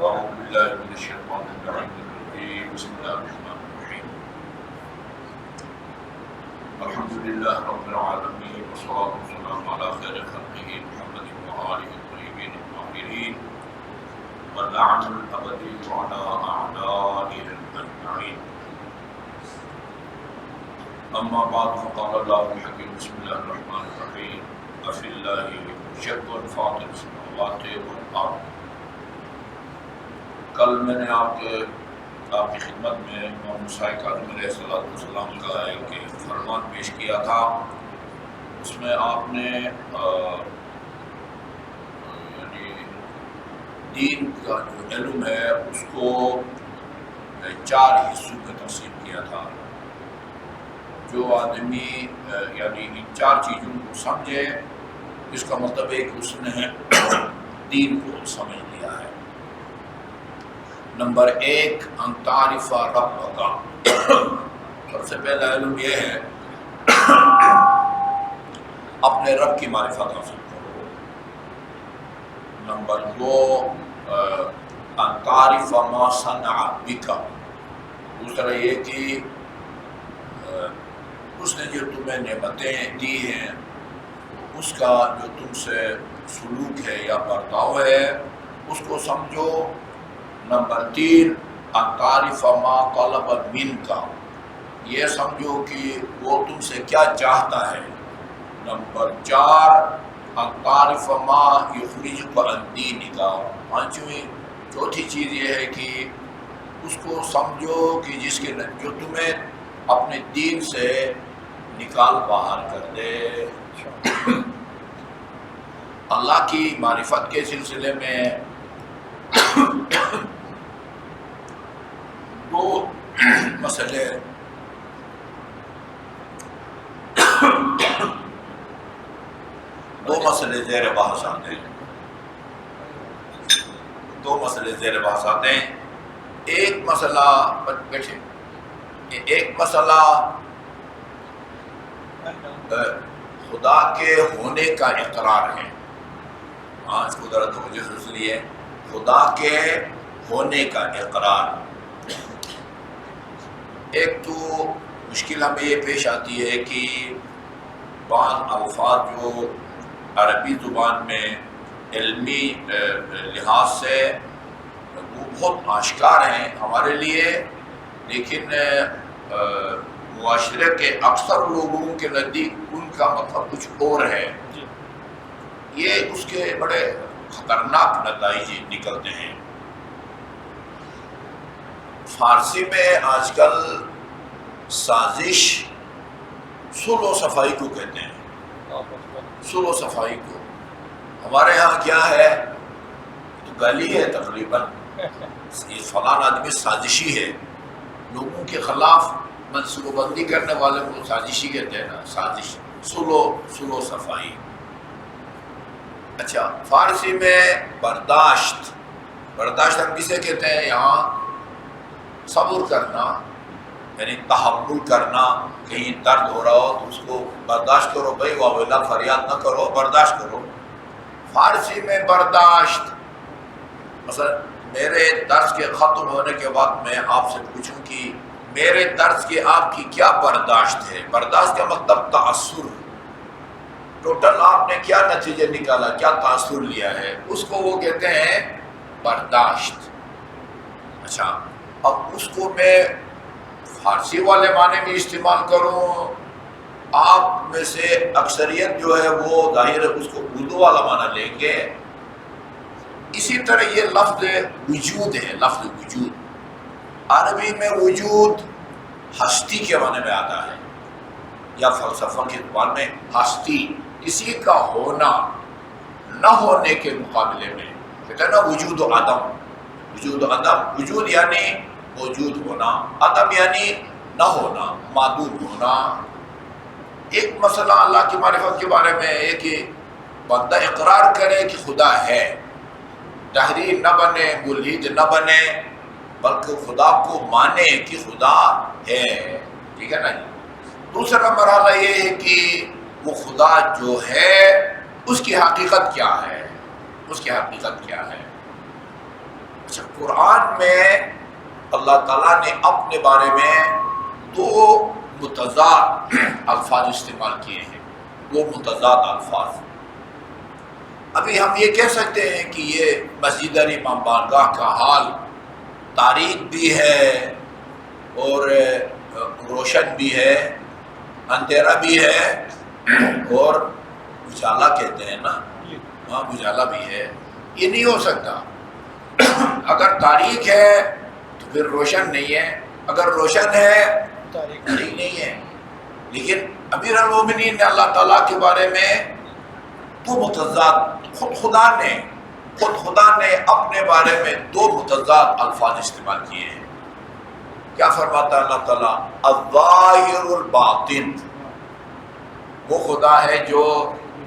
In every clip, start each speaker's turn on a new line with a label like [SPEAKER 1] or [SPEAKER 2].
[SPEAKER 1] أعوذ بالله من الشيطان الرجيم بسم الله الرحمن الرحيم الحمد لله رب العالمين والصلاة والسلام على خير خلقه محمد وآله الطيبين الطاهرين واللعن الأبدي على أعدائهم أجمعين أما بعد فقال الله الحكيم بسم الله الرحمن الرحيم أفي الله شك فاطر السماوات والأرض. کل میں نے آپ کی خدمت میں امام موسیٰ کاظم علیہ السلام کا ایک فرمان پیش کیا تھا. اس میں آپ نے یعنی دین کا جو علم ہے اس کو 4 حصوں میں تقسیم کیا تھا. جو آدمی یعنی ان 4 چیزوں کو سمجھے اس کا مطلب ہے کہ اس نے دین کو سمجھ لیا ہے. نمبر 1 ان تعرف ربک، سب سے پہلا علم یہ ہے اپنے رب کی معرفت حاصل کرو. نمبر 2 ان تعرف ما صنع بک، دوسرا یہ کہ اس نے جو تمہیں نعمتیں دی ہیں اس کا جو تم سے سلوک ہے یا برتاؤ ہے اس کو سمجھو. نمبر 3 ان تعرف ما طلب منک، یہ سمجھو کہ وہ تم سے کیا چاہتا ہے. نمبر 4 ان تعرف ما یخرجک عن دینک، چوتھی چیز یہ ہے کہ اس کو سمجھو کہ جو تمہیں اپنے دین سے نکال باہر کر دے. اللہ کی معرفت کے سلسلے میں 2 مسئلے زیر بحث آتے ہیں. 2 مسئلے زیر بحث آتے ہیں. ایک مسئلہ خدا کے ہونے کا اقرار ہے. اس کو ذرا توجہ سے سنیے. خدا کے ہونے کا اقرار. ایک تو مشکل ہمیں یہ پیش آتی ہے کہ بعض الفاظ جو عربی زبان میں علمی لحاظ سے وہ بہت آشکار ہیں ہمارے لیے، لیکن معاشرے کے اکثر لوگوں کے نزدیک ان کا مطلب کچھ اور ہے. یہ اس کے بڑے خطرناک نتائج نکلتے ہیں. فارسی میں آج کل سازش صلح و صفائی کو کہتے ہیں. صلح و صفائی کو ہمارے ہاں کیا ہے تو گالی ہے تقریباً. یہ فلاں آدمی سازشی ہے، لوگوں کے خلاف منصوبہ بندی کرنے والے کو سازشی کہتے ہیں نا. سازش صلح و صفائی. اچھا، فارسی میں برداشت ہم کسے کہتے ہیں؟ یہاں صبر کرنا یعنی تحمل کرنا. کہیں درد ہو رہا ہو تو اس کو برداشت کرو بھائی، واویلا فریاد نہ کرو، برداشت کرو. فارسی میں برداشت، مثلا میرے درس کے ختم ہونے کے بعد میں آپ سے پوچھوں کہ میرے درس کی آپ کی کیا برداشت ہے. برداشت کا مطلب تاثر، ٹوٹل آپ نے کیا نتیجے نکالا، کیا تاثر لیا ہے، اس کو وہ کہتے ہیں برداشت. اچھا، اب اس کو میں فارسی والے معنی میں استعمال کروں، آپ میں سے اکثریت جو ہے وہ ظاہر ہے اس کو اردو والا معنی لیں گے. اسی طرح یہ لفظ وجود ہے. لفظ وجود عربی میں وجود ہستی کے معنی میں آتا ہے، یا فلسفہ کی زبان میں ہستی، کسی کا ہونا نہ ہونے کے مقابلے میں کہتے ہیں نا وجود و عدم. وجود و عدم، وجود یعنی موجود ہونا، عدم یعنی نہ ہونا، معدوم ہونا. ایک مسئلہ اللہ کی معرفت کے بارے میں ہے کہ بندہ اقرار کرے کہ خدا ہے، دہری نہ بنے، ملحد نہ بنے، بلکہ خدا کو مانے کہ خدا ہے. ٹھیک ہے نا جی. دوسرا مرحلہ یہ ہے کہ وہ خدا جو ہے اس کی حقیقت کیا ہے. اچھا، قرآن میں اللہ تعالیٰ نے اپنے بارے میں دو متضاد الفاظ استعمال کیے ہیں، دو متضاد الفاظ۔ ابھی ہم یہ کہہ سکتے ہیں کہ یہ مسجد امام بارگاہ کا حال تاریک بھی ہے اور روشن بھی ہے، اندھیرا بھی ہے اور اجالا کہتے ہیں نا، ہاں اجالا بھی ہے۔ یہ نہیں ہو سکتا۔ اگر تاریک ہے تو پھر روشن نہیں ہے، اگر روشن ہے تاریک نہیں ہے۔ لیکن امیر المومنین نے اللہ تعالیٰ کے بارے میں دو متضاد، خود خدا نے اپنے بارے میں دو متضاد الفاظ استعمال کیے ہیں۔ کیا فرماتا ہے اللہ تعالیٰ؟ الظاہر الباطن، وہ خدا ہے جو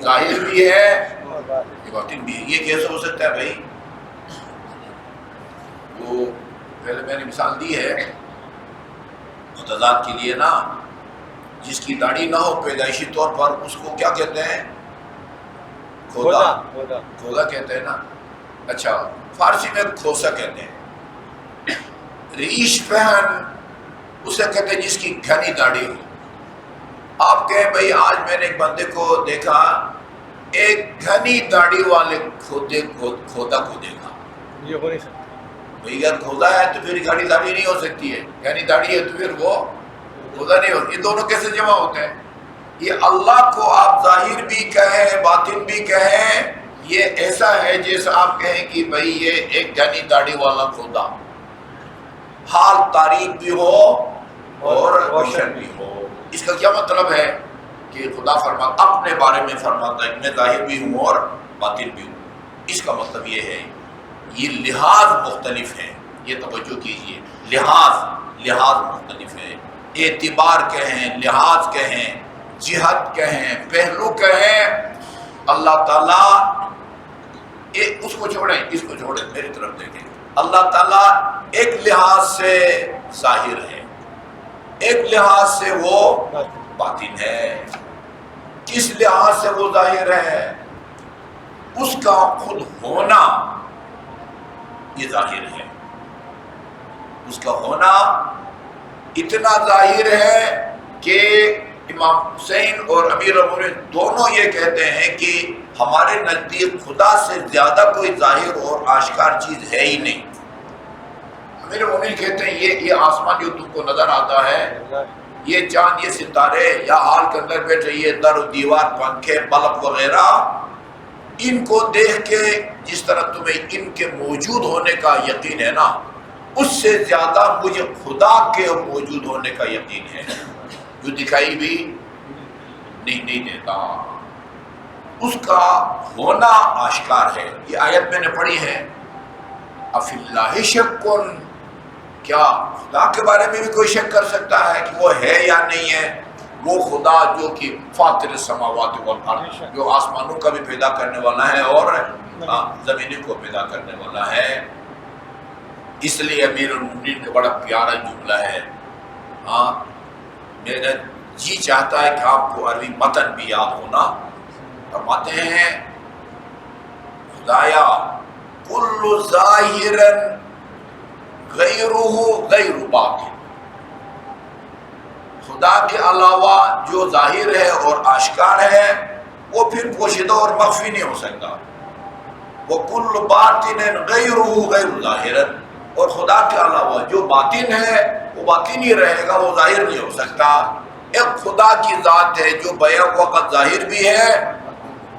[SPEAKER 1] ظاہر بھی ہے باطن بھی ہے۔ یہ کیسے ہو سکتا ہے بھائی؟ وہ پہلے میں نے مثال دی ہے متضاد کے لیے نا، جس کی داڑھی نہ ہو پیدائشی طور پر، اس کو کیا کہتے ہیں؟ کھودا کہتے ہیں نا۔ اچھا، فارسی میں کھوسا کہتے ہیں۔ ریش پہن اسے کہتے ہیں جس کی گھنی داڑھی ہو۔ آپ کہیں بھائی آج میں نے ایک بندے کو دیکھا، ایک گھنی داڑھی والے کھودا کو دیکھا،
[SPEAKER 2] یہ ہو نہیں سکتا
[SPEAKER 1] بھائی اگر کھودا ہے تو پھر گھنی داڑھی نہیں ہو سکتی ہے، گھنی داڑھی ہے تو پھر وہ کھودا نہیں ہوتی۔ یہ دونوں کیسے جمع ہوتے ہیں؟ یہ اللہ کو آپ ظاہر بھی کہیں باطن بھی کہیں، یہ ایسا ہے جیسا آپ کہیں کہ بھائی یہ ایک گھنی داڑھی والا کھودا، حال تاریک بھی ہو اور روشن بھی ہو۔ اس کا کیا مطلب ہے؟ کہ خدا فرماتا اپنے بارے میں فرماتا ہے میں ظاہر بھی ہوں اور باطن بھی ہوں۔ اس کا مطلب یہ ہے، یہ لحاظ مختلف ہے، یہ توجہ کیجئے، لحاظ مختلف ہے۔ اعتبار کہیں، لحاظ کہیں، جہت کہیں، پہلو کہیں، اللہ تعالیٰ اس کو چھوڑیں، اس کو چھوڑیں، میری طرف دیکھیں۔ اللہ تعالیٰ ایک لحاظ سے ظاہر ہے، ایک لحاظ سے وہ باطن ہے۔ کس لحاظ سے وہ ظاہر ہے؟ اس کا خود ہونا یہ ظاہر ہے، اس کا ہونا اتنا ظاہر ہے کہ امام حسین اور امیر المومنین دونوں یہ کہتے ہیں کہ ہمارے نزدیک خدا سے زیادہ کوئی ظاہر اور آشکار چیز ہے ہی نہیں۔ امیر المومنین کہتے ہیں یہ آسمان جو تم کو نظر آتا ہے، یہ چاند، یہ ستارے، یا ہال کے اندر بیٹھے یہ در و دیوار، پنکھے، بلب وغیرہ، ان کو دیکھ کے جس طرح تمہیں ان کے موجود ہونے کا یقین ہے نا، اس سے زیادہ مجھے خدا کے موجود ہونے کا یقین ہے، جو دکھائی بھی نہیں دیتا۔ اس کا ہونا آشکار ہے۔ یہ آیت میں نے پڑھی ہے، افی اللہ شک، کیا خدا کے بارے میں بھی کوئی شک کر سکتا ہے کہ وہ ہے یا نہیں ہے؟ وہ خدا جو کہ فاطر السماوات والارض، جو آسمانوں کا بھی پیدا کرنے والا ہے اور زمینوں کو پیدا کرنے والا ہے۔ اس لیے امیر المومنین کا بڑا پیارا جملہ ہے، میرا جی چاہتا ہے کہ آپ کو عربی متن بھی یاد ہونا۔ فرماتے ہیں خدایا کل ظاہر غیرہ غیر باطن، خدا کے علاوہ جو ظاہر ہے اور آشکار ہے وہ پھر پوشیدہ اور مخفی نہیں ہو سکتا۔ وَكُلُّ بَاطِنٍ غَيْرُهُ غَيْرُ ظَاهِرٍ، اور خدا کے علاوہ جو باطن ہے وہ باطن ہی رہے گا، وہ ظاہر نہیں ہو سکتا۔ ایک خدا کی ذات ہے جو بیک وقت ظاہر بھی ہے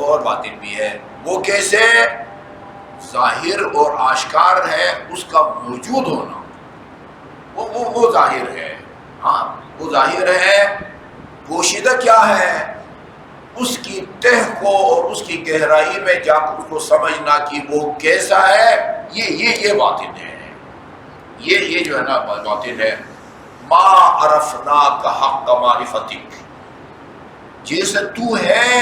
[SPEAKER 1] اور باطن بھی ہے۔ وہ کیسے؟ ظاہر اور آشکار ہے، اس کا موجود ہونا، وہ ظاہر ہے۔ ہاں وہ ظاہر ہے۔ پوشیدہ کیا ہے؟ اس کی تہ کو اور اس کی گہرائی میں جا کر اس کو سمجھنا کہ وہ کیسا ہے، یہ باطن ہے، یہ جو ہے نا باطن ہے۔ ما عرفناک حق معرفتک، جیسے تو ہے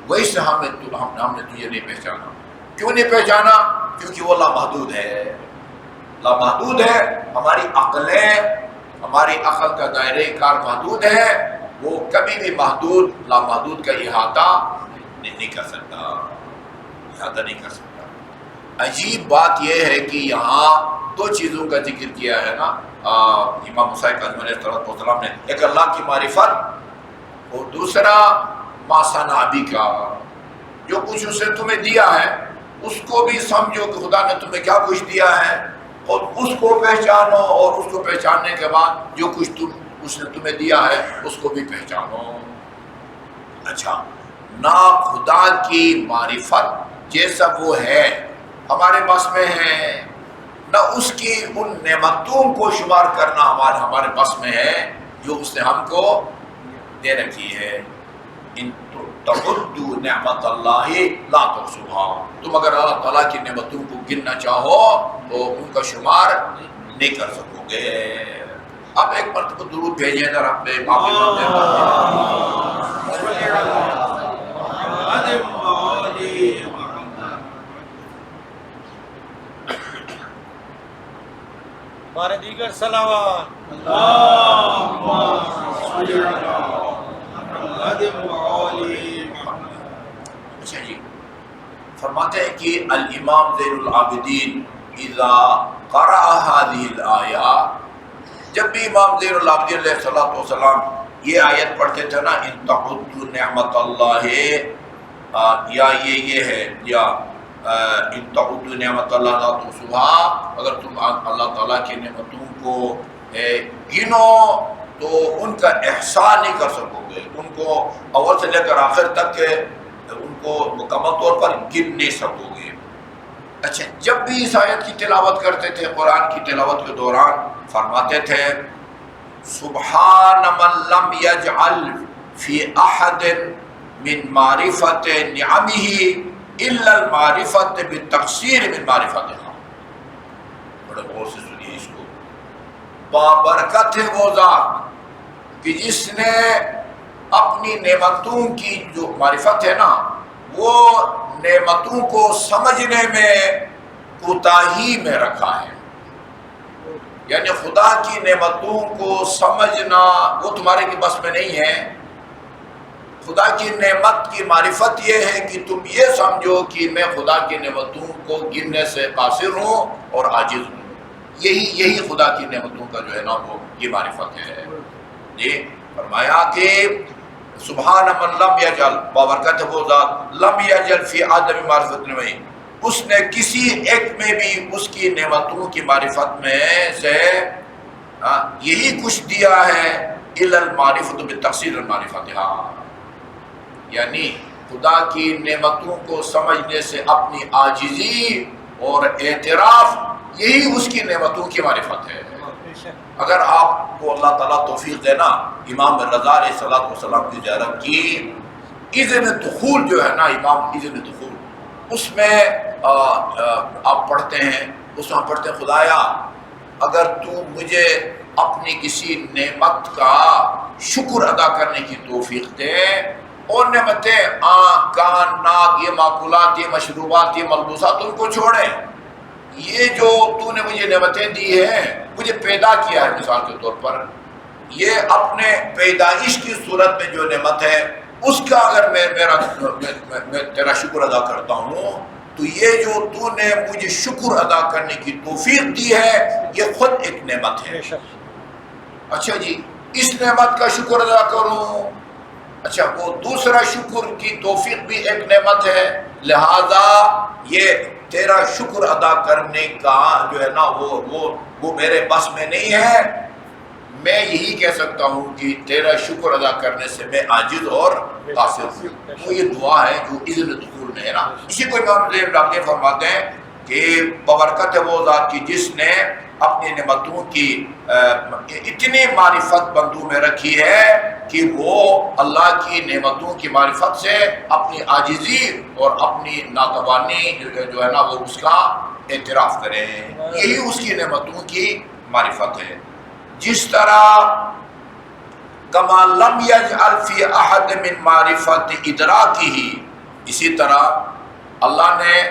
[SPEAKER 1] ویسے ہم نے تجھے نہیں پہچانا۔ کیوں نہیں پہچانا؟ کیونکہ وہ لامحدود ہے، لامحدود ہے۔ ہماری عقل کا دائرہ کار محدود ہے، وہ کبھی بھی لامحدود کا احاطہ نہیں کر سکتا، احاطہ نہیں کر سکتا۔ عجیب بات یہ ہے کہ یہاں دو چیزوں کا ذکر کیا ہے نا امام موسیٰ کاظم علیہ السلام نے، ایک اللہ کی معرفت اور دوسرا ما صنع بک، جو کچھ اس نے تمہیں دیا ہے اس کو بھی سمجھو کہ خدا نے تمہیں کیا کچھ دیا ہے، اور اس کو پہچانو، اور اس کو پہچاننے کے بعد جو کچھ اس نے تمہیں دیا ہے اس کو بھی پہچانو۔ اچھا، نہ خدا کی معرفت جیسا وہ ہے ہمارے بس میں ہے، نہ اس کی ان نعمتوں کو شمار کرنا ہمارے بس میں ہے جو اس نے ہم کو دے رکھی ہے۔ ان تعدوا نعمت اللہ لا تحصوها، تم اگر اللہ تعالیٰ کی نعمتوں کو گننا چاہو تو ان کا شمار نہیں کر سکو گے۔ اب ایک مرتبہ درود بھیجیں ذرا اپنے
[SPEAKER 2] ہمارے دیگر صلوات
[SPEAKER 1] اچھا جی، فرماتے ہیں کہ الامام زین العابدین اذا قرأ هذه الآیہ، جب بھی امام زین العابدین علیہ السلام یہ آیت پڑھتے تھے نا، ان تعدوا نعمت اللہ، یا یہ ہے، یا ان تعدوا نعمت اللہ لا تحصوها، اگر تم اللہ تعالیٰ کی نعمتوں کو گنو تو ان کا احصاء نہیں کر سکو گے، ان کو اول سے لے کر آخر تک ان کو مکمل طور پر گن نہیں سکو گے۔ اچھا، جب بھی اس آیت کی تلاوت کرتے تھے قرآن کی تلاوت کے دوران فرماتے تھے سبحان من لم یجعل فی احد من معرفت نعمہ الا المعرفت بالتقصیر من معرفتها، بڑے غور سے سنیے اس کو، بابرکت ہے وہ ذات کہ جس نے اپنی نعمتوں کی جو معرفت ہے نا، وہ نعمتوں کو سمجھنے میں کوتاہی میں رکھا ہے، یعنی خدا کی نعمتوں کو سمجھنا وہ تمہارے کے بس میں نہیں ہے۔ خدا کی نعمت کی معرفت یہ ہے کہ تم یہ سمجھو کہ میں خدا کی نعمتوں کو گننے سے قاصر ہوں اور عاجز ہوں، یہی خدا کی نعمتوں کا جو ہے نا وہ یہ معرفت ہے۔ جی، فرمایا کہ سبحان من لم یجعل، بابرکت وہ ذات لم یجعل فی آدم معرفت نعمہ، اس نے کسی ایک میں بھی اس کی نعمتوں کی معرفت میں سے یہی کچھ دیا ہے، الا المعرفت بالتقصیر المعرفتها، یعنی خدا کی نعمتوں کو سمجھنے سے اپنی عاجزی اور اعتراف، یہی اس کی نعمتوں کی معرفت ہے۔ اگر آپ کو اللہ تعالیٰ توفیق دینا، امام رضا علیہ السلام کی زیارت کی، اذن دخول جو ہے نا، امام اذن دخول، اس میں آپ پڑھتے ہیں، اس میں پڑھتے ہیں خدایا اگر تو مجھے اپنی کسی نعمت کا شکر ادا کرنے کی توفیق دے، اور نعمتیں آنکھ کان ناک، یہ معقولات، یہ مشروبات، یہ ملبوسات، ان کو چھوڑیں، یہ جو تو نے مجھے نعمتیں دی ہیں، مجھے پیدا کیا ہے مثال کے طور پر، یہ اپنے پیدائش کی صورت میں جو نعمت ہے اس کا اگر میں تیرا شکر ادا کرتا ہوں تو یہ جو تو نے مجھے شکر ادا کرنے کی توفیق دی ہے یہ خود ایک نعمت ہے۔ اچھا جی، اس نعمت کا شکر ادا کروں، اچھا وہ دوسرا شکر کی توفیق بھی ایک نعمت ہے، لہذا یہ تیرا شکر ادا کرنے کا جو ہے نا وہ میرے بس میں نہیں ہے، میں یہی کہہ سکتا ہوں کہ تیرا شکر ادا کرنے سے میں عاجز اور قاصر ہوں۔ وہ یہ دعا ہے جو اذن دخول میں ہے نا، اسی کو امام ابن فرماتے ہیں کہ ببرکت ہے وہ ذات کی جس نے اپنی نعمتوں کی اتنی معرفت بندوں میں رکھی ہے کہ وہ اللہ کی نعمتوں کی معرفت سے اپنی عاجزی اور اپنی ناتوانی جو ہے نا وہ اس کا اعتراف کریں، یہی اس کی نعمتوں کی معرفت ہے۔ جس طرح کما لم یجعل فی احد من معرفت ادراکہ، اسی طرح اللہ نے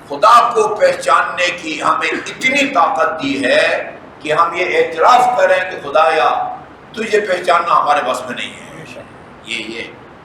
[SPEAKER 1] خدا کو پہچاننے کی ہمیں اتنی طاقت دی ہے کہ ہم یہ اعتراف کریں کہ خدایا تجھے پہچاننا ہمارے بس میں نہیں ہے۔ یہ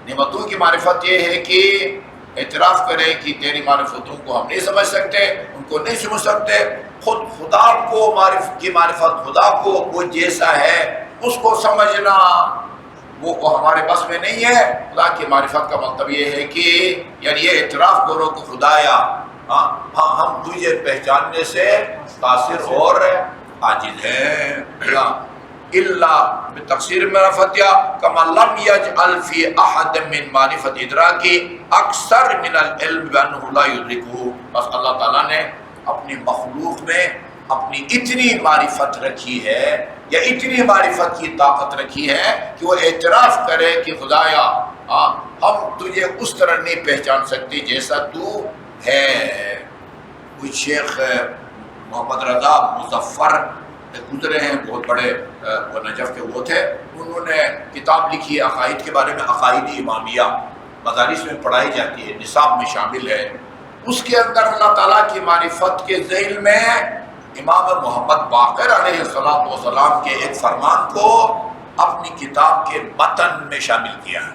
[SPEAKER 1] نعمتوں کی معرفت یہ ہے کہ اعتراف کرے کہ تیری معرفتوں کو ہم نہیں سمجھ سکتے، ان کو نہیں سمجھ سکتے، خود خدا کو معرفت خدا کو وہ جیسا ہے اس کو سمجھنا وہ ہمارے بس میں نہیں ہے۔ خدا کی معرفت کا مطلب یہ ہے کہ یعنی یہ اعتراف کرو کہ خدایا ہم تجھے پہچاننے سے قاصر اور عاجز ہیں۔ اللہ بتقصیر معرفت یا کما لم یجعل فی احد من معرفت ادراکی اکثر من العلم بانہ لا یدرکہ۔ بس اللہ تعالیٰ نے اپنی مخلوق میں اپنی اتنی معرفت رکھی ہے یا اتنی معرفت کی طاقت رکھی ہے کہ وہ اعتراف کرے کہ خدایا ہم تجھے اس طرح نہیں پہچان سکتے جیسا تو ہے۔ کچھ شیخ محمد رضا مظفر گزرے ہیں، بہت بڑے وہ نجف کے وہ تھے، انہوں نے کتاب لکھی ہے عقائد کے بارے میں، عقائد امامیہ، مدارس میں پڑھائی جاتی ہے، نصاب میں شامل ہے۔ اس کے اندر اللہ تعالیٰ کی معرفت کے ذیل میں امام محمد باقر علیہ السلام کے ایک فرمان کو اپنی کتاب کے متن میں شامل کیا ہے۔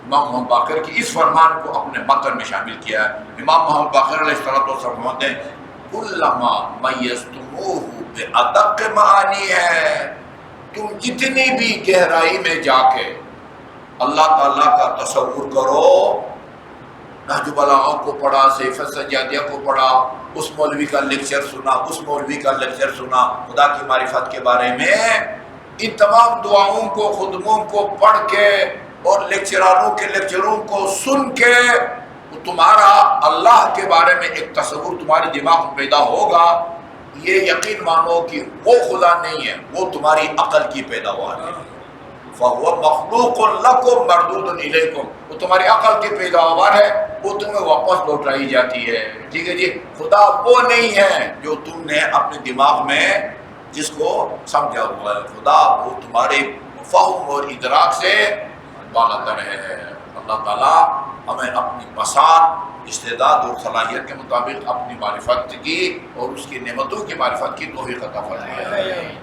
[SPEAKER 1] امام محمد باقر کی اس فرمان کو اپنے متن میں شامل کیا ہے۔ امام محمد باقر علیہ السلام فرماتے ہیں کلما میزتموہ بادق معانی ہے، تم جتنی بھی گہرائی میں جا کے اللہ تعالیٰ کا تصور کرو، نہج البلاغہ کو پڑھا، سیف السجادیہ کو پڑھا، اس مولوی کا لیکچر سنا، اس مولوی کا لیکچر سنا خدا کی معرفت کے بارے میں، ان تمام دعاؤں کو خطبوں کو پڑھ کے اور لیکچراروں کے لیکچروں کو سن کے تمہارا اللہ کے بارے میں ایک تصور تمہارے دماغ میں پیدا ہوگا، یہ یقین مانو کہ وہ خدا نہیں ہے، وہ تمہاری عقل کی پیداوار ہے۔ فَهُوَ مَخْلُوقٌ لَكُمْ مَرْدُودٌ إِلَيْكُمْ، وہ تمہاری عقل کی پیداوار ہے، وہ تمہیں واپس لوٹائی جاتی ہے۔ ٹھیک ہے جی، خدا وہ نہیں ہے جو تم نے اپنے دماغ میں جس کو سمجھا ہوا ہے، خدا وہ تمہارے فہم اور ادراک سے بالاتر ہے۔ اللہ تعالیٰ ہمیں اپنی بساط، استعداد اور صلاحیت کے مطابق اپنی معرفت کی اور اس کی نعمتوں کی معرفت کی توفیق عطا فرمائے۔